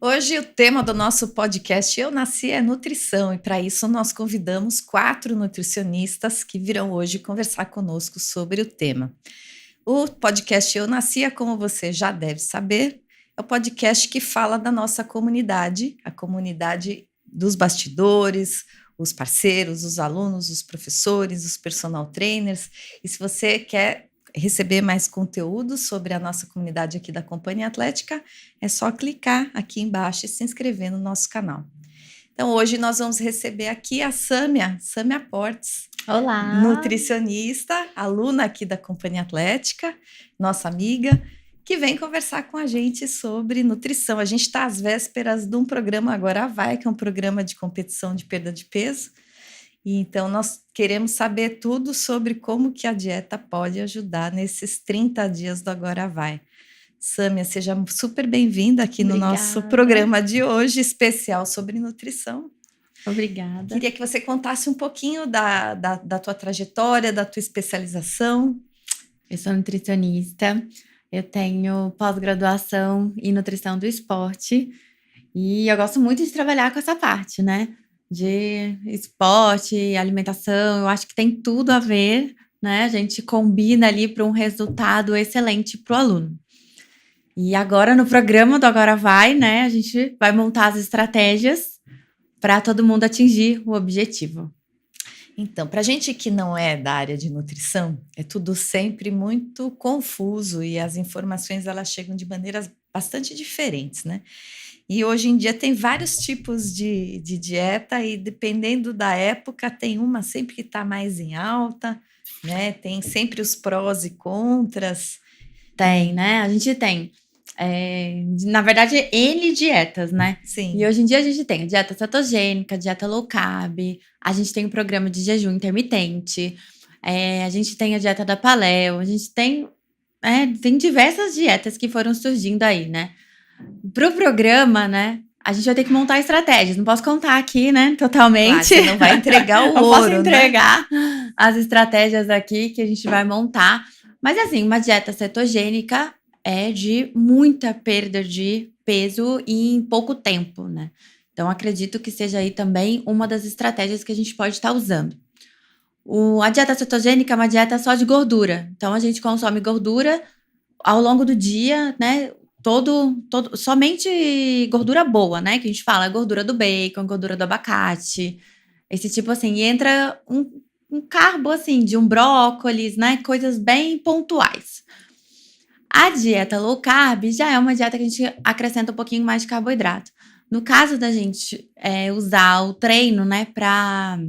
Hoje o tema do nosso podcast Eu Nasci é nutrição e para isso nós convidamos 4 nutricionistas que virão hoje conversar conosco sobre o tema. O podcast Eu Nasci, como você já deve saber, é o podcast que fala da nossa comunidade, a comunidade dos bastidores, os parceiros, os alunos, os professores, os personal trainers. E se você quer receber mais conteúdo sobre a nossa comunidade aqui da Companhia Atlética, é só clicar aqui embaixo e se inscrever no nosso canal. Então, hoje nós vamos receber aqui a Sâmia Portes, Olá! Nutricionista, aluna aqui da Companhia Atlética, nossa amiga, que vem conversar com a gente sobre nutrição. A gente está às vésperas de um programa Agora Vai, que é um programa de competição de perda de peso. E então, nós queremos saber tudo sobre como que a dieta pode ajudar nesses 30 dias do Agora Vai. Sâmia, seja super bem-vinda aqui no nosso programa de hoje, especial sobre nutrição. Obrigada. Queria que você contasse um pouquinho da tua trajetória, da tua especialização. Eu sou nutricionista, eu tenho pós-graduação em nutrição do esporte e eu gosto muito de trabalhar com essa parte, né? De esporte, alimentação, eu acho que tem tudo a ver, né? A gente combina ali para um resultado excelente para o aluno. E agora no programa do Agora Vai, né? A gente vai montar as estratégias para todo mundo atingir o objetivo. Então, para gente que não é da área de nutrição, é tudo sempre muito confuso e as informações elas chegam de maneiras bastante diferentes, né? E hoje em dia tem vários tipos de dieta e dependendo da época tem uma sempre que está mais em alta, né? Tem sempre os prós e contras. Tem, né? A gente tem, na verdade, N dietas, né? Sim. E hoje em dia a gente tem a dieta cetogênica, dieta low carb, a gente tem o programa de jejum intermitente, a gente tem a dieta da Paleo, a gente tem diversas dietas que foram surgindo aí, né? Pro programa, né? A gente vai ter que montar estratégias. Não posso contar aqui, né? Totalmente. Claro, você não vai entregar o não ouro, posso entregar né? as estratégias aqui que a gente vai montar. Mas assim, uma dieta cetogênica é de muita perda de peso em pouco tempo, né? Então, acredito que seja aí também uma das estratégias que a gente pode estar usando. A dieta cetogênica é uma dieta só de gordura. Então, a gente consome gordura ao longo do dia, né? Somente gordura boa, né? Que a gente fala, gordura do bacon, gordura do abacate, esse tipo assim. E entra um carbo, assim, de um brócolis, né? Coisas bem pontuais. A dieta low carb já é uma dieta que a gente acrescenta um pouquinho mais de carboidrato. No caso da gente usar o treino, né? Para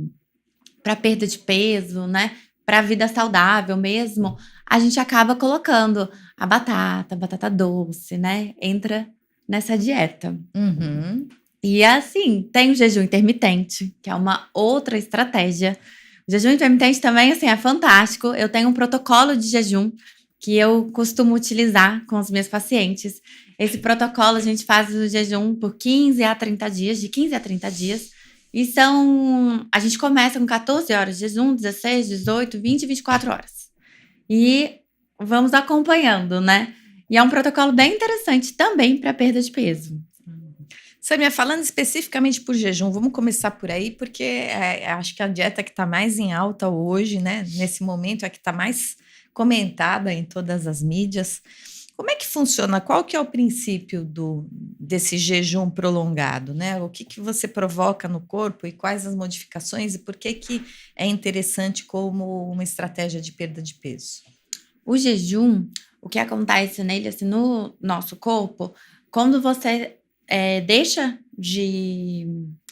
perda de peso, né? Para vida saudável mesmo, a gente acaba colocando a batata doce, né? Entra nessa dieta. Uhum. E assim, tem o jejum intermitente, que é uma outra estratégia. O jejum intermitente também, assim, é fantástico. Eu tenho um protocolo de jejum que eu costumo utilizar com os meus pacientes. Esse protocolo, a gente faz o jejum por 15 a 30 dias, de 15 a 30 dias. E a gente começa com 14 horas de jejum, 16, 18, 20 e 24 horas. E vamos acompanhando, né? E é um protocolo bem interessante também para perda de peso. Sâmia, falando especificamente por jejum, vamos começar por aí, porque acho que a dieta que está mais em alta hoje, né? Nesse momento, é que está mais comentada em todas as mídias. Como é que funciona? Qual que é o princípio desse jejum prolongado, né? O que você provoca no corpo e quais as modificações e por que é interessante como uma estratégia de perda de peso? O jejum, o que acontece nele, assim, no nosso corpo, quando você deixa de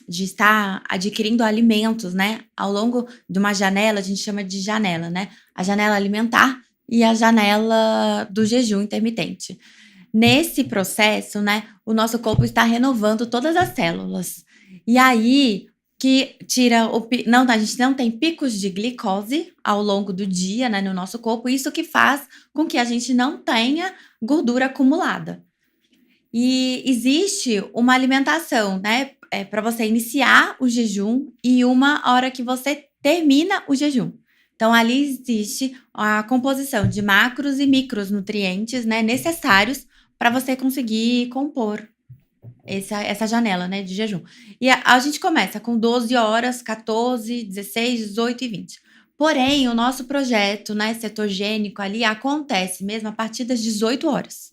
estar adquirindo alimentos, né? Ao longo de uma janela, a gente chama de janela, né? A janela alimentar e a janela do jejum intermitente. Nesse processo, né, o nosso corpo está renovando todas as células. E aí que tira não, a gente não tem picos de glicose ao longo do dia, né, no nosso corpo, isso que faz com que a gente não tenha gordura acumulada. E existe uma alimentação, né, para você iniciar o jejum e uma hora que você termina o jejum. Então, ali existe a composição de macros e micronutrientes, né, necessários para você conseguir compor essa janela, né, de jejum. E a gente começa com 12 horas, 14, 16, 18 e 20. Porém, o nosso projeto, né, cetogênico ali acontece mesmo a partir das 18 horas.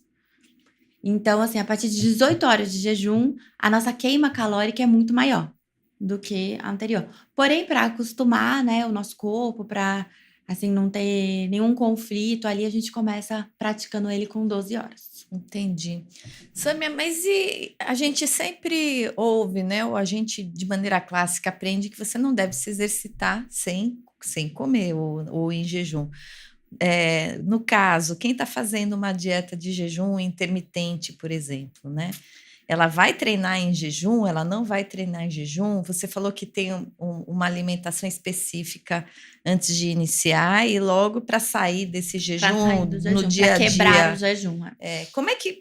Então, assim, a partir de 18 horas de jejum, a nossa queima calórica é muito maior do que a anterior. Porém, para acostumar, né, o nosso corpo, para assim não ter nenhum conflito ali, a gente começa praticando ele com 12 horas. Entendi. Samia, mas e a gente sempre ouve, né? Ou a gente, de maneira clássica, aprende que você não deve se exercitar sem comer ou em jejum. No caso, quem está fazendo uma dieta de jejum intermitente, por exemplo, né? Ela vai treinar em jejum? Ela não vai treinar em jejum? Você falou que tem uma alimentação específica antes de iniciar e logo para sair desse Para sair jejum do no jejum, para dia a quebrar o dia. jejum.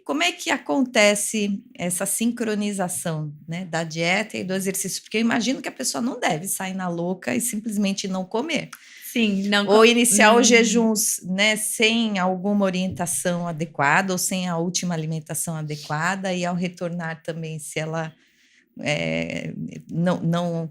Como é que acontece essa sincronização, né, da dieta e do exercício? Porque eu imagino que a pessoa não deve sair na louca e simplesmente não comer. Sim, não. Ou iniciar os jejuns, né, sem alguma orientação adequada ou sem a última alimentação adequada, e ao retornar também, se ela não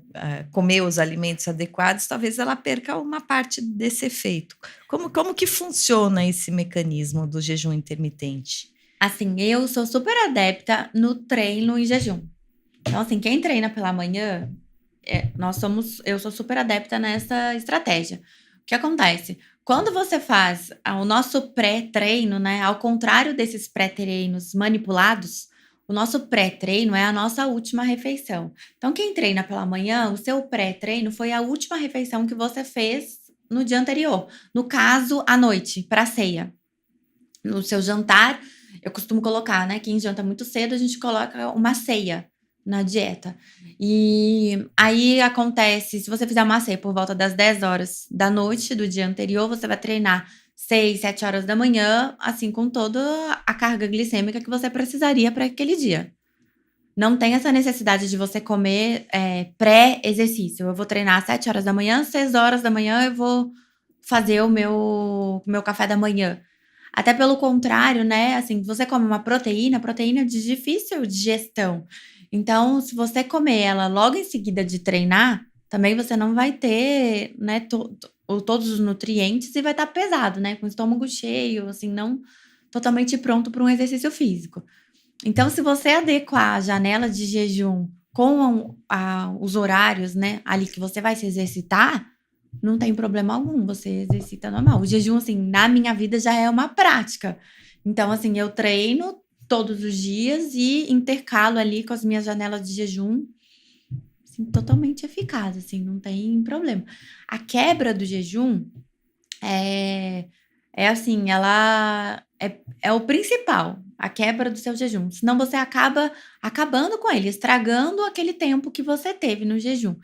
comer os alimentos adequados, talvez ela perca uma parte desse efeito. Como que funciona esse mecanismo do jejum intermitente? Assim, eu sou super adepta no treino em jejum. Então, assim, quem treina pela manhã, eu sou super adepta nessa estratégia. O que acontece? Quando você faz o nosso pré-treino, né? Ao contrário desses pré-treinos manipulados, o nosso pré-treino é a nossa última refeição. Então, quem treina pela manhã, o seu pré-treino foi a última refeição que você fez no dia anterior. No caso, à noite, para a ceia. No seu jantar, eu costumo colocar, né? Quem janta muito cedo, a gente coloca uma ceia na dieta. E aí acontece, se você fizer uma ceia por volta das 10 horas da noite do dia anterior, você vai treinar 6, 7 horas da manhã, assim, com toda a carga glicêmica que você precisaria para aquele dia. Não tem essa necessidade de você comer pré-exercício. Eu vou treinar às 7 horas da manhã, 6 horas da manhã eu vou fazer o meu café da manhã. Até pelo contrário, né? Assim, você come uma proteína é de difícil digestão. Então, se você comer ela logo em seguida de treinar, também você não vai ter, né, todos os nutrientes e vai estar pesado, né? Com o estômago cheio, assim, não totalmente pronto para um exercício físico. Então, se você adequar a janela de jejum com os horários, né, ali que você vai se exercitar, não tem problema algum, você exercita normal. O jejum, assim, na minha vida já é uma prática. Então, assim, eu treino todos os dias e intercalo ali com as minhas janelas de jejum, assim, totalmente eficaz, assim, não tem problema. A quebra do jejum é assim, ela é o principal, a quebra do seu jejum. Senão você acaba acabando com ele, estragando aquele tempo que você teve no jejum.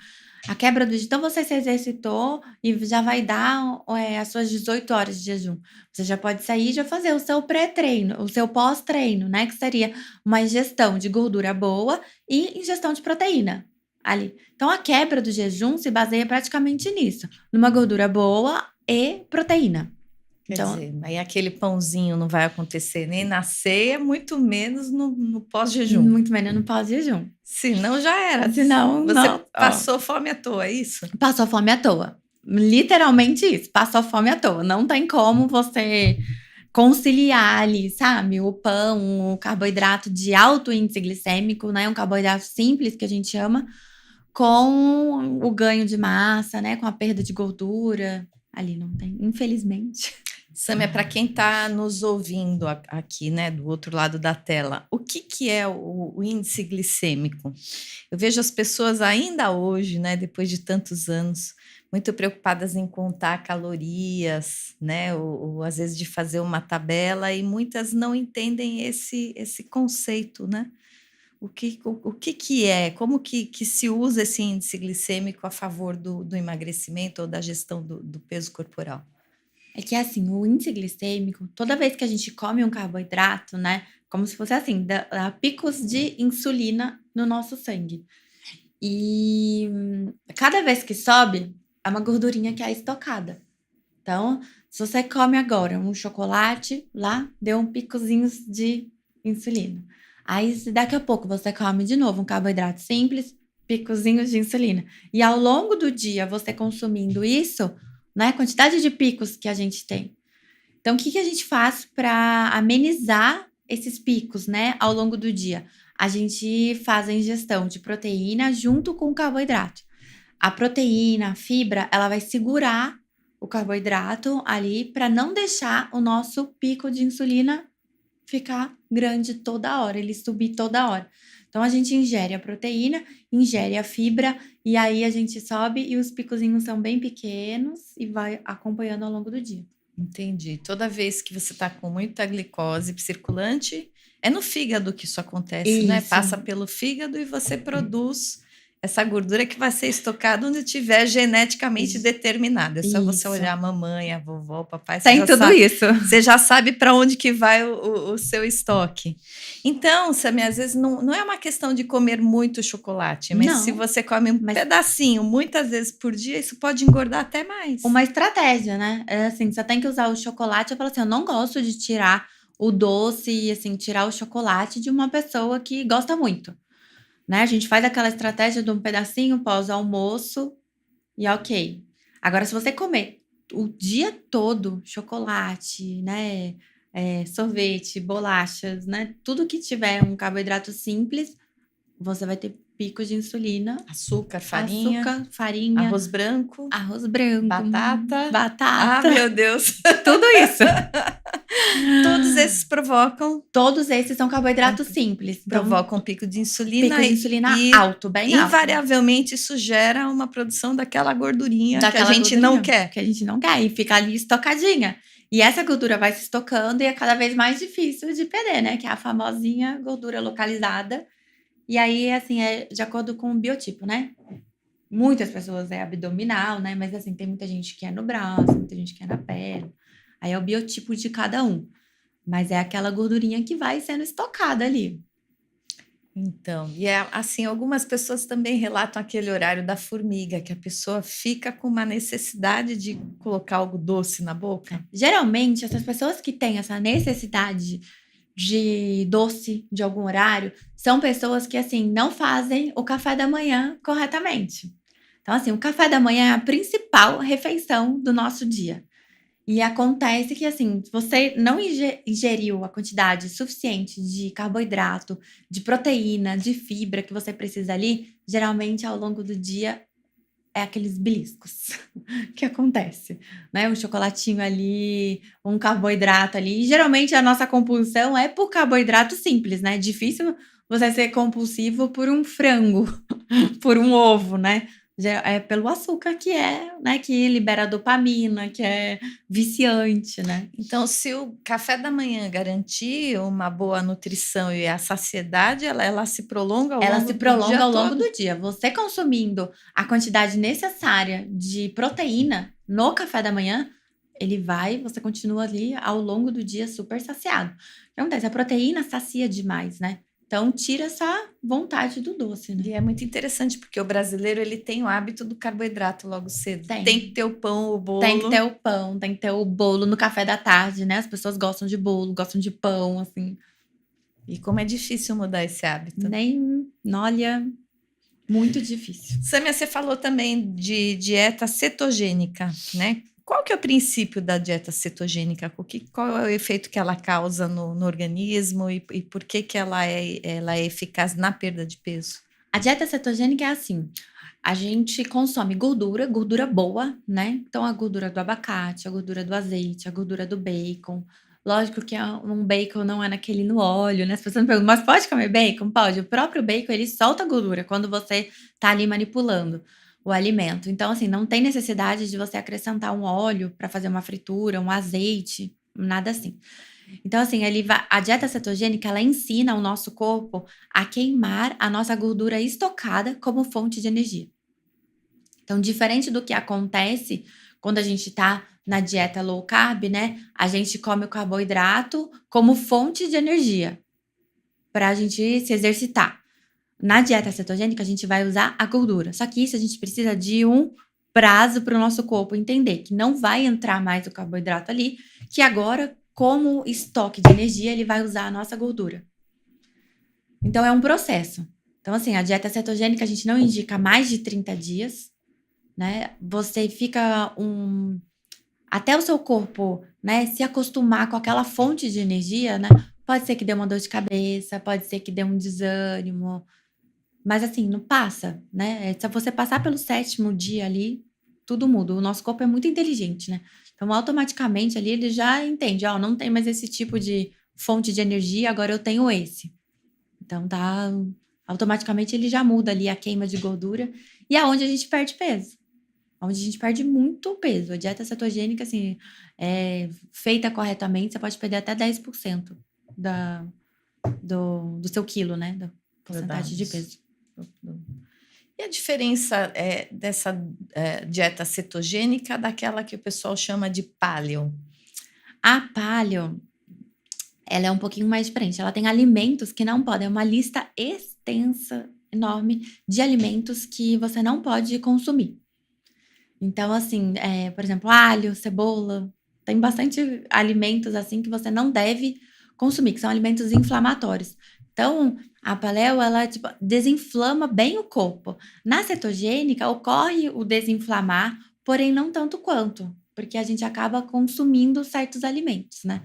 A quebra do jejum, então você se exercitou e já vai dar as suas 18 horas de jejum. Você já pode sair e já fazer o seu pré-treino, o seu pós-treino, né? Que seria uma ingestão de gordura boa e ingestão de proteína ali. Então a quebra do jejum se baseia praticamente nisso, numa gordura boa e proteína. Quer Então, dizer, aí aquele pãozinho não vai acontecer nem na ceia, muito menos no pós-jejum. muito menos no pós-jejum. Senão já era. Senão, Você não. passou fome à toa, é isso? Passou fome à toa. Literalmente isso, passou fome à toa. Não tem como você conciliar ali, sabe? O pão, o carboidrato de alto índice glicêmico, né? Um carboidrato simples que a gente chama, com o ganho de massa, né? Com a perda de gordura. Ali não tem, infelizmente. Samia, para quem está nos ouvindo aqui, né, do outro lado da tela, o que é o índice glicêmico? Eu vejo as pessoas ainda hoje, né, depois de tantos anos, muito preocupadas em contar calorias, né, ou às vezes de fazer uma tabela, e muitas não entendem esse conceito, né? O que é? Como que se usa esse índice glicêmico a favor do emagrecimento ou da gestão do peso corporal? É que assim, o índice glicêmico, toda vez que a gente come um carboidrato, né? Como se fosse assim, dá picos de insulina no nosso sangue. E cada vez que sobe, é uma gordurinha que é estocada. Então, se você come agora um chocolate, lá deu um picozinho de insulina. Aí, daqui a pouco, você come de novo um carboidrato simples, picozinhos de insulina. E ao longo do dia, você consumindo isso, né? A quantidade de picos que a gente tem. Então, o que a gente faz para amenizar esses picos, né? Ao longo do dia? A gente faz a ingestão de proteína junto com o carboidrato. A proteína, a fibra, ela vai segurar o carboidrato ali para não deixar o nosso pico de insulina ficar grande toda hora, ele subir toda hora. Então, a gente ingere a proteína, ingere a fibra, e aí a gente sobe e os picozinhos são bem pequenos e vai acompanhando ao longo do dia. Entendi. Toda vez que você está com muita glicose circulante, é no fígado que isso acontece, né? Isso. Passa pelo fígado e você produz essa gordura que vai ser estocada onde tiver geneticamente determinada. É só você olhar a mamãe, a vovó, o papai. Tem tudo isso. Você já sabe para onde que vai o seu estoque. Então, Samia, às vezes não é uma questão de comer muito chocolate, mas se você come pedacinho muitas vezes por dia, isso pode engordar até mais. Uma estratégia, né? É assim, você tem que usar o chocolate. Eu falo assim, eu não gosto de tirar o doce e assim, tirar o chocolate de uma pessoa que gosta muito. Né? A gente faz aquela estratégia de um pedacinho pós-almoço e ok. Agora, se você comer o dia todo chocolate, né? Sorvete, bolachas, né? Tudo que tiver um carboidrato simples, você vai ter pico de insulina. Açúcar, farinha. Arroz branco. Batata. Ah, meu Deus. Tudo isso. Todos esses provocam. Todos esses são carboidratos simples. Provocam pico de insulina. Pico de insulina alto, bem alto. Invariavelmente, isso gera uma produção daquela gordurinha que a gente não quer. Que a gente não quer. E fica ali estocadinha. E essa gordura vai se estocando e é cada vez mais difícil de perder, né? Que é a famosinha gordura localizada. E aí, assim, é de acordo com o biotipo, né? Muitas pessoas é abdominal, né? Mas, assim, tem muita gente que é no braço, muita gente que é na perna. Aí é o biotipo de cada um. Mas é aquela gordurinha que vai sendo estocada ali. Então, e assim, algumas pessoas também relatam aquele horário da formiga, que a pessoa fica com uma necessidade de colocar algo doce na boca. Geralmente, essas pessoas que têm essa necessidade de doce de algum horário, são pessoas que, assim, não fazem o café da manhã corretamente. Então, assim, o café da manhã é a principal refeição do nosso dia. E acontece que, assim, se você não ingeriu a quantidade suficiente de carboidrato, de proteína, de fibra que você precisa ali, geralmente, ao longo do dia, é aqueles beliscos que acontece, né? Um chocolatinho ali, um carboidrato ali. E, geralmente, a nossa compulsão é por carboidrato simples, né? Difícil você ser compulsivo por um frango, por um ovo, né? É pelo açúcar que né? Que libera dopamina, que é viciante, né? Então, se o café da manhã garantir uma boa nutrição e a saciedade, ela se prolonga ao longo do dia. Você consumindo a quantidade necessária de proteína no café da manhã, você continua ali ao longo do dia super saciado. O que acontece? A proteína sacia demais, né? Então, tira essa vontade do doce, né? E é muito interessante, porque o brasileiro, ele tem o hábito do carboidrato logo cedo. Tem que ter o pão, o bolo. Tem que ter o pão, tem que ter o bolo no café da tarde, né? As pessoas gostam de bolo, gostam de pão, assim. E como é difícil mudar esse hábito. Olha, muito difícil. Samia, você falou também de dieta cetogênica, né? Qual que é o princípio da dieta cetogênica? Qual é o efeito que ela causa no organismo e por que ela é eficaz na perda de peso? A dieta cetogênica é assim, a gente consome gordura boa, né? Então, a gordura do abacate, a gordura do azeite, a gordura do bacon. Lógico que um bacon não é naquele no óleo, né? As pessoas me perguntam, mas pode comer bacon? Pode. O próprio bacon, ele solta gordura quando você tá ali manipulando o alimento. Então, assim, não tem necessidade de você acrescentar um óleo para fazer uma fritura, um azeite, nada assim. Então, assim, a dieta cetogênica, ela ensina o nosso corpo a queimar a nossa gordura estocada como fonte de energia. Então, diferente do que acontece quando a gente tá na dieta low carb, né? A gente come o carboidrato como fonte de energia para a gente se exercitar. Na dieta cetogênica, a gente vai usar a gordura. Só que isso a gente precisa de um prazo para o nosso corpo entender que não vai entrar mais o carboidrato ali, que agora, como estoque de energia, ele vai usar a nossa gordura. Então, é um processo. Então, assim, a dieta cetogênica a gente não indica mais de 30 dias, né? Você fica até o seu corpo, né, se acostumar com aquela fonte de energia, né? Pode ser que dê uma dor de cabeça, pode ser que dê um desânimo, mas assim, não passa, né? Se você passar pelo 7º dia ali, tudo muda. O nosso corpo é muito inteligente, né? Então, automaticamente ali ele já entende, ó, não tem mais esse tipo de fonte de energia, agora eu tenho esse. Então, automaticamente ele já muda ali a queima de gordura e é onde a gente perde peso. Onde a gente perde muito peso. A dieta cetogênica, assim, feita corretamente, você pode perder até 10% do seu quilo, né? Da porcentagem de peso. E a diferença dessa dieta cetogênica daquela que o pessoal chama de paleo? A paleo, ela é um pouquinho mais diferente. Ela tem alimentos que não podem. É uma lista extensa, enorme, de alimentos que você não pode consumir. Então, assim, por exemplo, alho, cebola, tem bastante alimentos assim que você não deve consumir, que são alimentos inflamatórios. Então, a paleo, ela tipo, desinflama bem o corpo. Na cetogênica, ocorre o desinflamar, porém não tanto quanto, porque a gente acaba consumindo certos alimentos, né?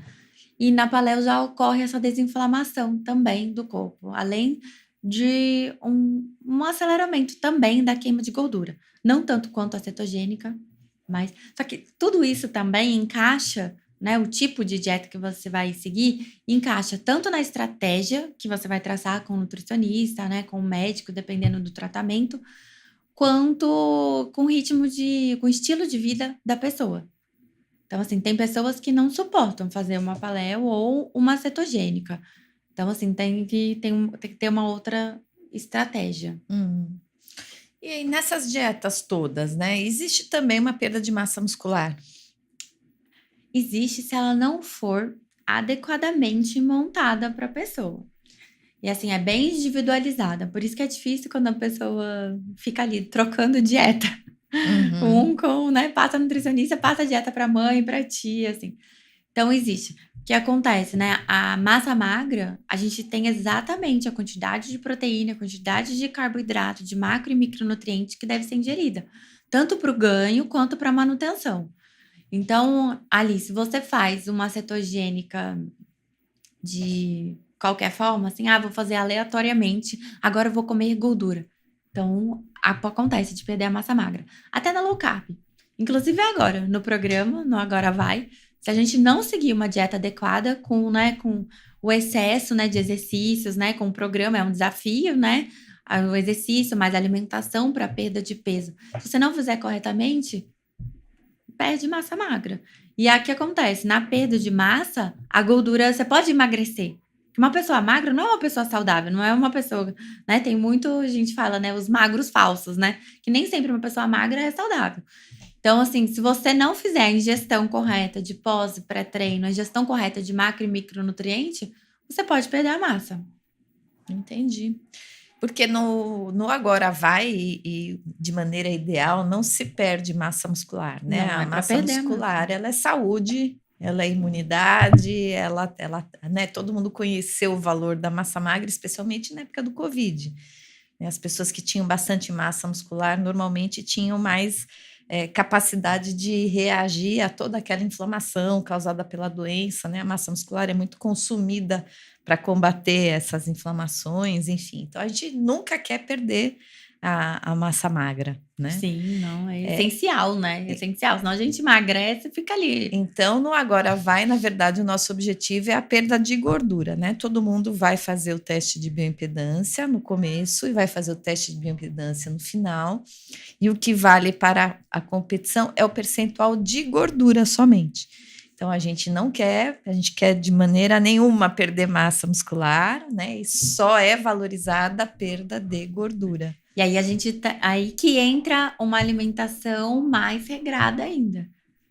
E na paleo já ocorre essa desinflamação também do corpo, além de um aceleramento também da queima de gordura. Não tanto quanto a cetogênica, mas... Só que tudo isso também encaixa, né? O tipo de dieta que você vai seguir encaixa tanto na estratégia que você vai traçar com o nutricionista, né? Com o médico, dependendo do tratamento, quanto com com estilo de vida da pessoa. Então, assim, tem pessoas que não suportam fazer uma paleo ou uma cetogênica. Então, assim, tem que ter uma outra estratégia. E aí, nessas dietas todas, né? Existe também uma perda de massa muscular? Existe se ela não for adequadamente montada para a pessoa. E assim, é bem individualizada. Por isso que é difícil quando a pessoa fica ali trocando dieta. Né? Passa a nutricionista, passa a dieta para mãe, para tia, assim. Então, existe. O que acontece, né? A massa magra, a gente tem exatamente a quantidade de proteína, a quantidade de carboidrato, de macro e micronutrientes que deve ser ingerida, tanto para o ganho quanto para a manutenção. Então, ali, se você faz uma cetogênica de qualquer forma, assim, vou fazer aleatoriamente, agora eu vou comer gordura. Então, acontece de perder a massa magra. Até na low carb. Inclusive agora, no programa, no Agora Vai, se a gente não seguir uma dieta adequada com o excesso, né, de exercícios, né, com o programa, é um desafio, né, o exercício mais alimentação para perda de peso. Se você não fizer corretamente, perde massa magra. E aí o que acontece? Na perda de massa, a gordura, você pode emagrecer. Uma pessoa magra não é uma pessoa saudável, não é uma pessoa, né? Tem muito, a gente fala, né, os magros falsos, né? Que nem sempre uma pessoa magra é saudável. Então, assim, se você não fizer a ingestão correta de pós e pré-treino, a ingestão correta de macro e micronutriente, você pode perder a massa. Entendi. Porque no Agora Vai e de maneira ideal não se perde massa muscular, né? Não, a massa muscular, massa. ela é saúde, ela é imunidade, ela, né? Todo mundo conheceu o valor da massa magra, especialmente na época do Covid. As pessoas que tinham bastante massa muscular normalmente tinham mais capacidade de reagir a toda aquela inflamação causada pela doença, né? A massa muscular é muito consumida para combater essas inflamações, enfim. Então, a gente nunca quer perder a massa magra, né? Sim, não, é essencial, né? É essencial, senão a gente emagrece e fica ali. Então, no Agora Vai, na verdade, o nosso objetivo é a perda de gordura, né? Todo mundo vai fazer o teste de bioimpedância no começo e vai fazer o teste de bioimpedância no final. E o que vale para a competição é o percentual de gordura somente. Então, a gente quer de maneira nenhuma perder massa muscular, né? E só é valorizada a perda de gordura. E aí aí que entra uma alimentação mais regrada ainda.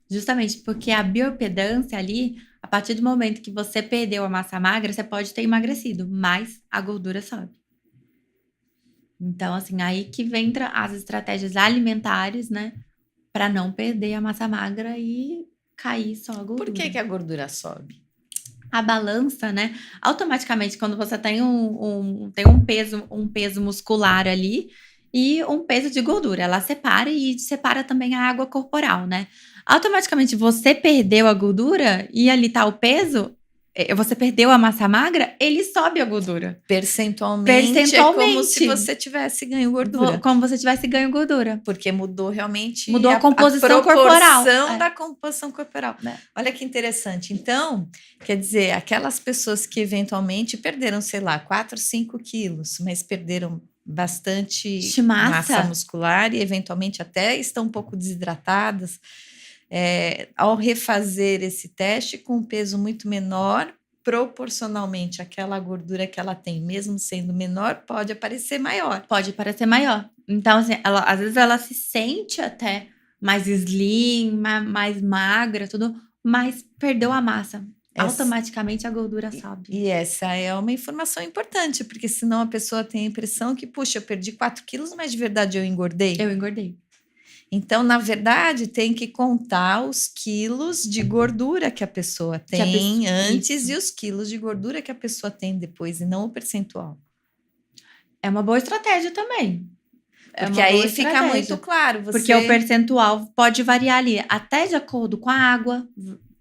Justamente porque a bioimpedância ali, a partir do momento que você perdeu a massa magra, você pode ter emagrecido, mas a gordura sobe. Então, assim, aí que entra as estratégias alimentares, né? Para não perder a massa magra e cair só a gordura. Por que a gordura sobe? A balança, né? Automaticamente, quando você tem um peso muscular ali e um peso de gordura, ela separa e separa também a água corporal, né? Automaticamente você perdeu a gordura e ali tá o peso, você perdeu a massa magra, ele sobe a gordura. Percentualmente é como se você tivesse ganho gordura. Como você tivesse ganho gordura. Porque mudou realmente Mudou a composição proporção corporal. da composição corporal. Olha que interessante. Então, quer dizer, aquelas pessoas que eventualmente perderam, sei lá, 4, 5 quilos, mas perderam bastante massa muscular e eventualmente até estão um pouco desidratadas, ao refazer esse teste com um peso muito menor, proporcionalmente àquela gordura que ela tem, mesmo sendo menor, pode aparecer maior. Pode parecer maior. Então, assim, às vezes ela se sente até mais slim, mais magra, tudo, mas perdeu a massa. Automaticamente a gordura sobe. E essa é uma informação importante, porque senão a pessoa tem a impressão que, puxa, eu perdi 4 quilos, mas de verdade eu engordei. Eu engordei. Então, na verdade, tem que contar os quilos de gordura que a pessoa tem antes e os quilos de gordura que a pessoa tem depois, e não o percentual. É uma boa estratégia também. Porque aí fica muito claro. Porque o percentual pode variar ali, até de acordo com a água,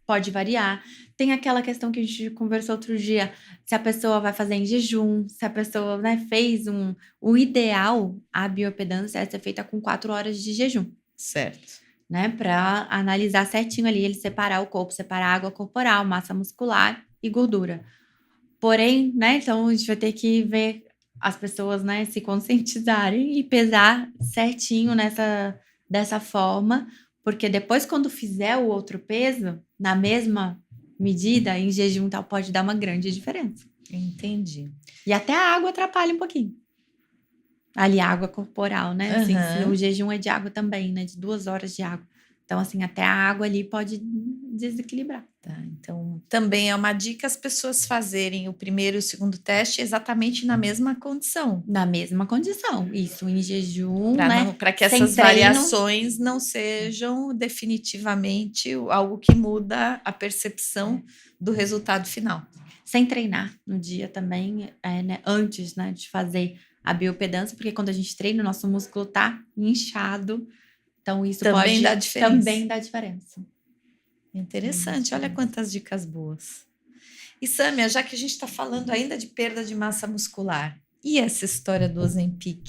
pode variar. Tem aquela questão que a gente conversou outro dia, se a pessoa vai fazer em jejum, se a pessoa, né, fez o ideal, a biopedância é ser feita com 4 horas de jejum. Certo. Né, para analisar certinho ali, ele separar o corpo, separar água corporal, massa muscular e gordura. Porém, né, então a gente vai ter que ver as pessoas, né, se conscientizarem e pesar certinho dessa forma, porque depois quando fizer o outro peso, na mesma medida, em jejum tal, pode dar uma grande diferença. Entendi. E até a água atrapalha um pouquinho. Ali, água corporal, né? Assim, o jejum é de água também, né? De 2 horas de água. Então, assim, até a água ali pode desequilibrar. Tá, então, também é uma dica as pessoas fazerem o primeiro e o segundo teste exatamente na mesma condição. Na mesma condição, isso, em jejum, né? Para que essas variações não sejam definitivamente algo que muda a percepção do resultado final. Sem treinar no dia também, né? Antes, né, de fazer a biopedância, porque quando a gente treina, o nosso músculo tá inchado. Então, isso também dá diferença. Interessante, olha quantas dicas boas. E, Sâmia, já que a gente está falando ainda de perda de massa muscular, e essa história do Ozempic?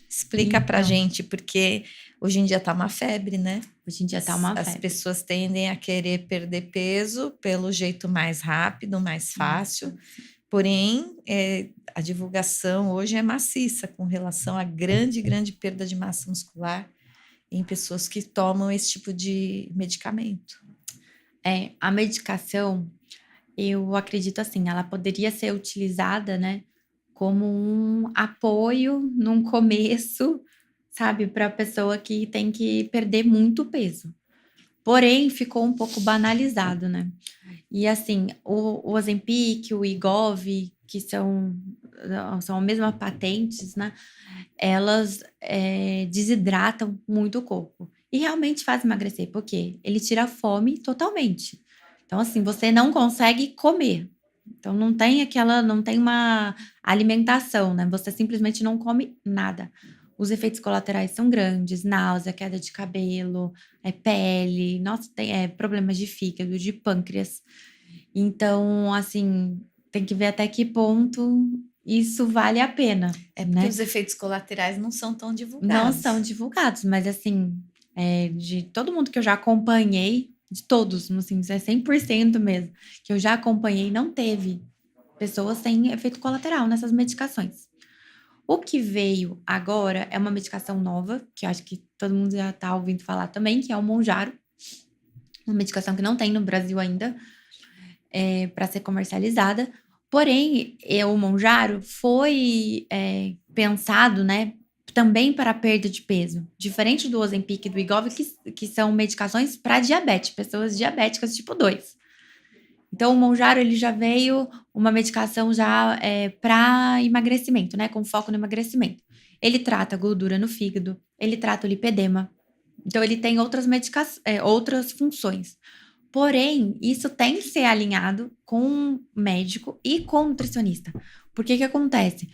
Explica pra gente, porque hoje em dia tá uma febre, né? Hoje em dia tá uma febre. As pessoas tendem a querer perder peso pelo jeito mais rápido, mais fácil. Porém, a divulgação hoje é maciça com relação à grande perda de massa muscular em pessoas que tomam esse tipo de medicamento. A medicação, eu acredito assim, ela poderia ser utilizada, né, como um apoio num começo, sabe, para a pessoa que tem que perder muito peso. Porém, ficou um pouco banalizado, né? E assim, o Ozempic, o Wegovy, que são a mesma patentes, né? Elas desidratam muito o corpo. E realmente faz emagrecer, porque ele tira a fome totalmente. Então, assim, você não consegue comer. Então, não tem uma alimentação, né? Você simplesmente não come nada. Os efeitos colaterais são grandes, náusea, queda de cabelo, pele, nossa, tem problemas de fígado, de pâncreas. Então, assim, tem que ver até que ponto isso vale a pena. Porque né? Os efeitos colaterais não são tão divulgados. Não são divulgados, mas assim, de todo mundo que eu já acompanhei, de todos, assim, 100% mesmo, que eu já acompanhei, não teve pessoas sem efeito colateral nessas medicações. O que veio agora é uma medicação nova, que eu acho que todo mundo já está ouvindo falar também, que é o Mounjaro. Uma medicação que não tem no Brasil ainda, para ser comercializada. Porém, o Mounjaro foi pensado, né, também para a perda de peso. Diferente do Ozempic e do Wegovy, que são medicações para diabetes, pessoas diabéticas tipo 2. Então, o Mounjaro, ele já veio uma medicação já para emagrecimento, né? Com foco no emagrecimento. Ele trata a gordura no fígado, ele trata o lipedema. Então, ele tem outras funções. Porém, isso tem que ser alinhado com o médico e com o nutricionista. Porque que acontece?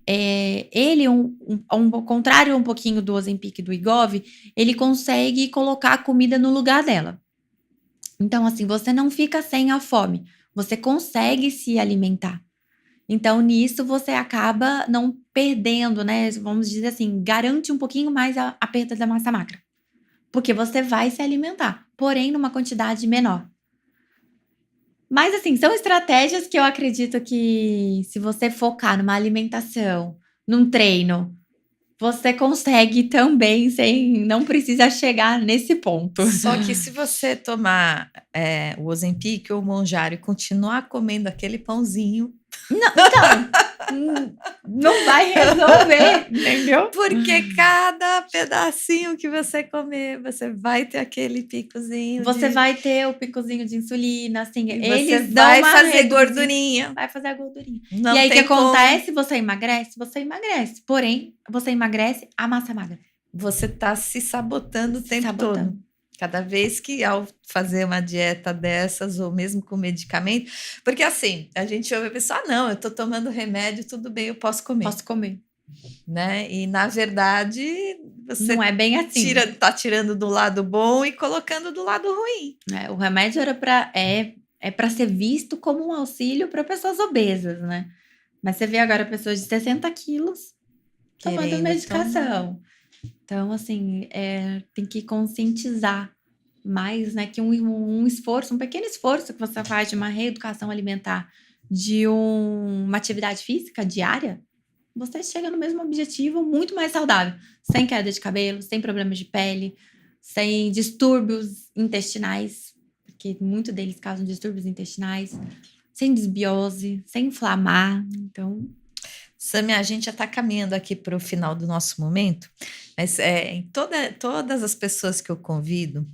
Ele, ao contrário um pouquinho do Ozempic e do Wegovy, ele consegue colocar a comida no lugar dela. Então, assim, você não fica sem a fome. Você consegue se alimentar. Então, nisso, você acaba não perdendo, né? Vamos dizer assim, garante um pouquinho mais a perda da massa magra. Porque você vai se alimentar, porém numa quantidade menor. Mas, assim, são estratégias que eu acredito que se você focar numa alimentação, num treino, você consegue também não precisa chegar nesse ponto. Só que se você tomar o Ozempic ou o Mounjaro e continuar comendo aquele pãozinho... Não vai resolver, entendeu? Porque cada pedacinho que você comer, você vai ter aquele picozinho. Você vai ter o picozinho de insulina, assim, eles vai fazer gordurinha. Vai fazer a gordurinha. Não e aí o que acontece? Como. Você emagrece. Porém, você emagrece a massa magra. Você tá se sabotando o tempo todo. Cada vez que ao fazer uma dieta dessas, ou mesmo com medicamento, porque assim, a gente ouve a pessoa, não, eu tô tomando remédio, tudo bem, eu posso comer. Posso comer. Né? E na verdade, você não é bem assim. Tá tirando do lado bom e colocando do lado ruim. O remédio era para ser visto como um auxílio para pessoas obesas, né? Mas você vê agora pessoas de 60 quilos tomando medicação. Então, assim, tem que conscientizar mais, né? Que um esforço, um pequeno esforço que você faz de uma reeducação alimentar, de uma atividade física diária, você chega no mesmo objetivo muito mais saudável. Sem queda de cabelo, sem problemas de pele, sem distúrbios intestinais, porque muitos deles causam distúrbios intestinais, sem desbiose, sem inflamar. Então... Sâmia, a gente já está caminhando aqui para o final do nosso momento, mas em todas as pessoas que eu convido,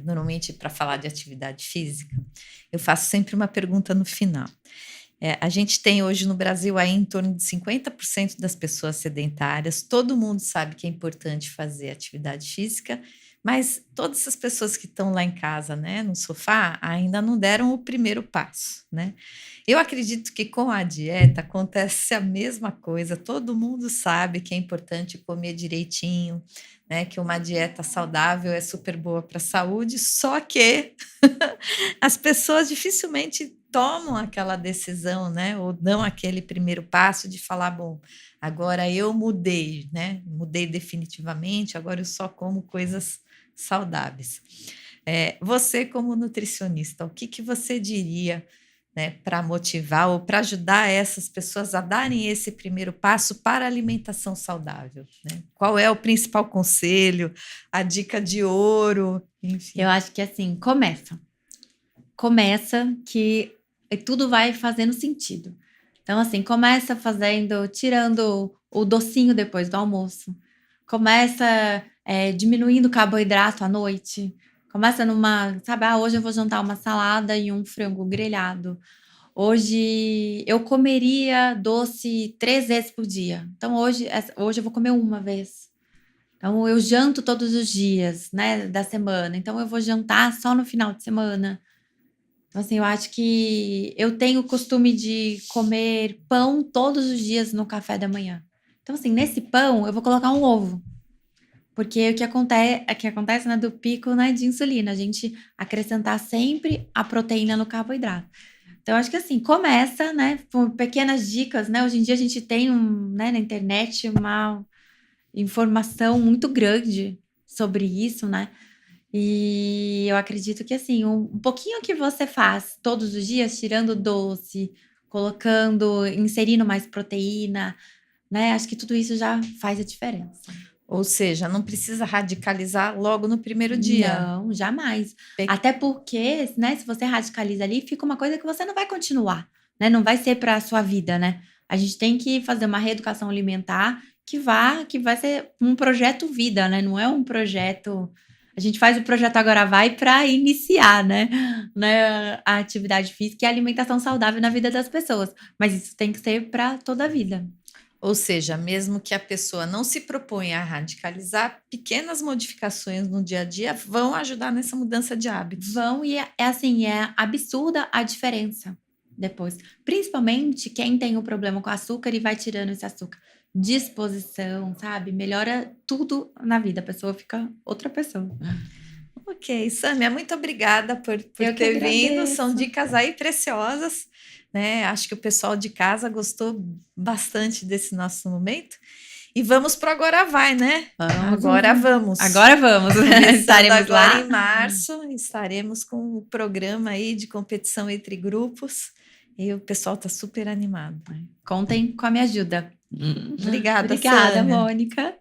normalmente para falar de atividade física, eu faço sempre uma pergunta no final. A gente tem hoje no Brasil aí em torno de 50% das pessoas sedentárias, todo mundo sabe que é importante fazer atividade física, mas todas essas pessoas que estão lá em casa, né, no sofá, ainda não deram o primeiro passo, né? Eu acredito que com a dieta acontece a mesma coisa, todo mundo sabe que é importante comer direitinho, né, que uma dieta saudável é super boa para a saúde, só que as pessoas dificilmente tomam aquela decisão, né, ou dão aquele primeiro passo de falar, bom, agora eu mudei, né, mudei definitivamente, agora eu só como coisas saudáveis. Você como nutricionista, o que você diria, né, para motivar ou para ajudar essas pessoas a darem esse primeiro passo para a alimentação saudável, né? Qual é o principal conselho, a dica de ouro, enfim? Eu acho que assim, começa que tudo vai fazendo sentido. Então assim, começa tirando o docinho depois do almoço, começa diminuindo o carboidrato à noite, começa hoje eu vou jantar uma salada e um frango grelhado. Hoje eu comeria doce 3 vezes por dia. Então hoje eu vou comer uma vez. Então eu janto todos os dias, né, da semana. Então eu vou jantar só no final de semana. Então assim, eu acho que eu tenho o costume de comer pão todos os dias no café da manhã. Então assim, nesse pão eu vou colocar um ovo. Porque o que acontece, né, do pico, né, de insulina, a gente acrescentar sempre a proteína no carboidrato. Então, acho que assim, começa, né, por pequenas dicas, né, hoje em dia a gente tem, né, na internet uma informação muito grande sobre isso, né, e eu acredito que assim, um pouquinho que você faz todos os dias, tirando doce, inserindo mais proteína, né, acho que tudo isso já faz a diferença. Ou seja, não precisa radicalizar logo no primeiro dia. Não, jamais. Até porque, né, se você radicaliza ali, fica uma coisa que você não vai continuar, né? Não vai ser para a sua vida, né? A gente tem que fazer uma reeducação alimentar que vai ser um projeto vida, né? Não é um projeto... A gente faz o projeto Agora Vai para iniciar, né? A atividade física e a alimentação saudável na vida das pessoas. Mas isso tem que ser para toda a vida. Ou seja, mesmo que a pessoa não se proponha a radicalizar, pequenas modificações no dia a dia vão ajudar nessa mudança de hábitos. Vão e assim, é absurda a diferença depois. Principalmente quem tem o problema com açúcar e vai tirando esse açúcar. Disposição, sabe? Melhora tudo na vida. A pessoa fica outra pessoa. Ok, Sâmia, muito obrigada por ter vindo. São dicas aí preciosas, né? Acho que o pessoal de casa gostou bastante desse nosso momento. E vamos para Agora Vai, né? Agora vamos. Agora vamos. Estaremos agora em março, estaremos com o programa aí de competição entre grupos. E o pessoal está super animado. Contem com a minha ajuda. Obrigada, Obrigada, Sâmia. Mônica.